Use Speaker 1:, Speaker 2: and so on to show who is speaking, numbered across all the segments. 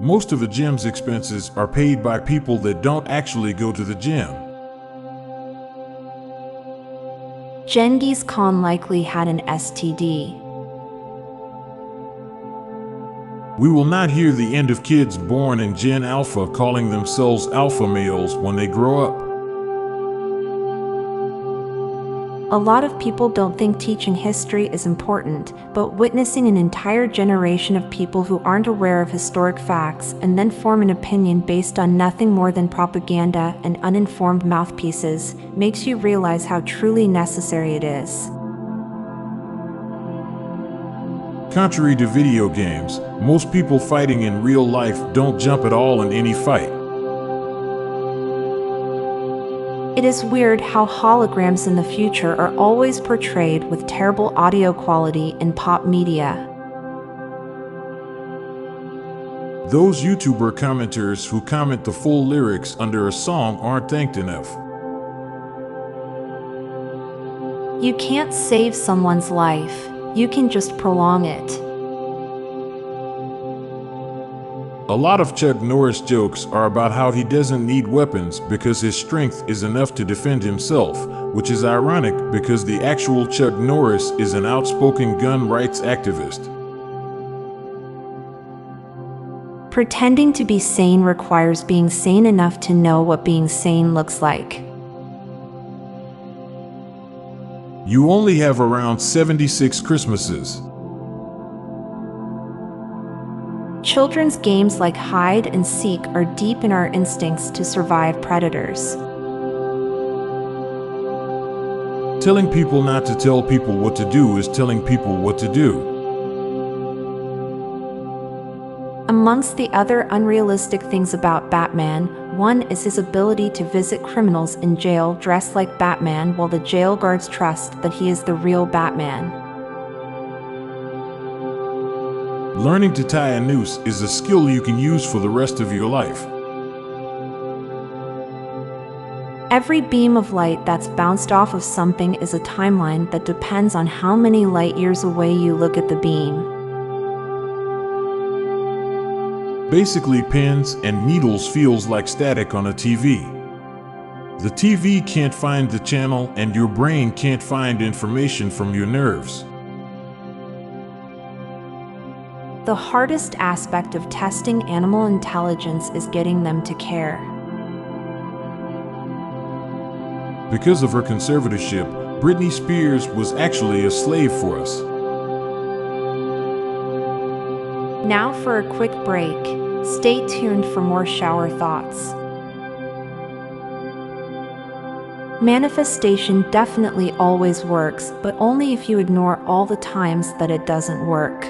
Speaker 1: Most of the gym's expenses are paid by people that don't actually go to the gym.
Speaker 2: Genghis Khan likely had an STD.
Speaker 1: We will not hear the end of kids born in Gen Alpha calling themselves alpha males when they grow up.
Speaker 2: A lot of people don't think teaching history is important, but witnessing an entire generation of people who aren't aware of historic facts and then form an opinion based on nothing more than propaganda and uninformed mouthpieces makes you realize how truly necessary it is.
Speaker 1: Contrary to video games, most people fighting in real life don't jump at all in any fight.
Speaker 2: It is weird how holograms in the future are always portrayed with terrible audio quality in pop media.
Speaker 1: Those YouTuber commenters who comment the full lyrics under a song aren't thanked enough.
Speaker 2: You can't save someone's life, you can just prolong it.
Speaker 1: A lot of Chuck Norris jokes are about how he doesn't need weapons because his strength is enough to defend himself, which is ironic because the actual Chuck Norris is an outspoken gun rights activist.
Speaker 2: Pretending to be sane requires being sane enough to know what being sane looks like.
Speaker 1: You only have around 76 Christmases.
Speaker 2: Children's games like hide and seek are deep in our instincts to survive predators.
Speaker 1: Telling people not to tell people what to do is telling people what to do.
Speaker 2: Amongst the other unrealistic things about Batman, one is his ability to visit criminals in jail dressed like Batman while the jail guards trust that he is the real Batman.
Speaker 1: Learning to tie a noose is a skill you can use for the rest of your life.
Speaker 2: Every beam of light that's bounced off of something is a timeline that depends on how many light years away you look at the beam.
Speaker 1: Basically, pins and needles feels like static on a TV. The TV can't find the channel and your brain can't find information from your nerves.
Speaker 2: The hardest aspect of testing animal intelligence is getting them to care.
Speaker 1: Because of her conservatorship, Britney Spears was actually a slave for us.
Speaker 2: Now for a quick break. Stay tuned for more shower thoughts. Manifestation definitely always works, but only if you ignore all the times that it doesn't work.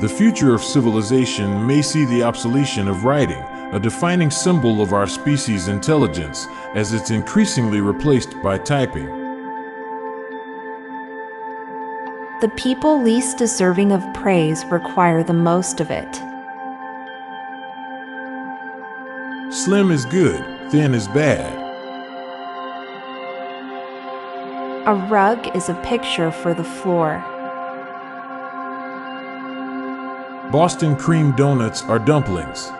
Speaker 1: The future of civilization may see the obsolescence of writing, a defining symbol of our species' intelligence, as it's increasingly replaced by typing.
Speaker 2: The people least deserving of praise require the most of it.
Speaker 1: Slim is good, thin is bad.
Speaker 2: A rug is a picture for the floor.
Speaker 1: Boston cream donuts are dumplings.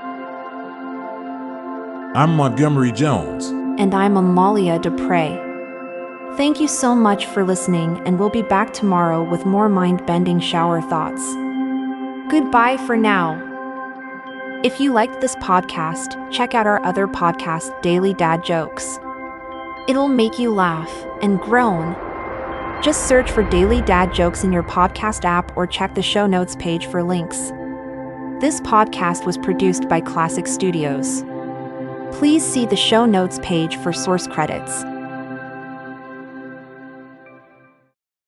Speaker 1: I'm Montgomery Jones.
Speaker 2: And I'm Amalia Dupre. Thank you so much for listening, and we'll be back tomorrow with more mind-bending shower thoughts. Goodbye for now. If you liked this podcast, check out our other podcast, Daily Dad Jokes. It'll make you laugh and groan. Just search for Daily Dad Jokes in your podcast app or check the show notes page for links. This podcast was produced by Klassic Studios. Please see the show notes page for source credits.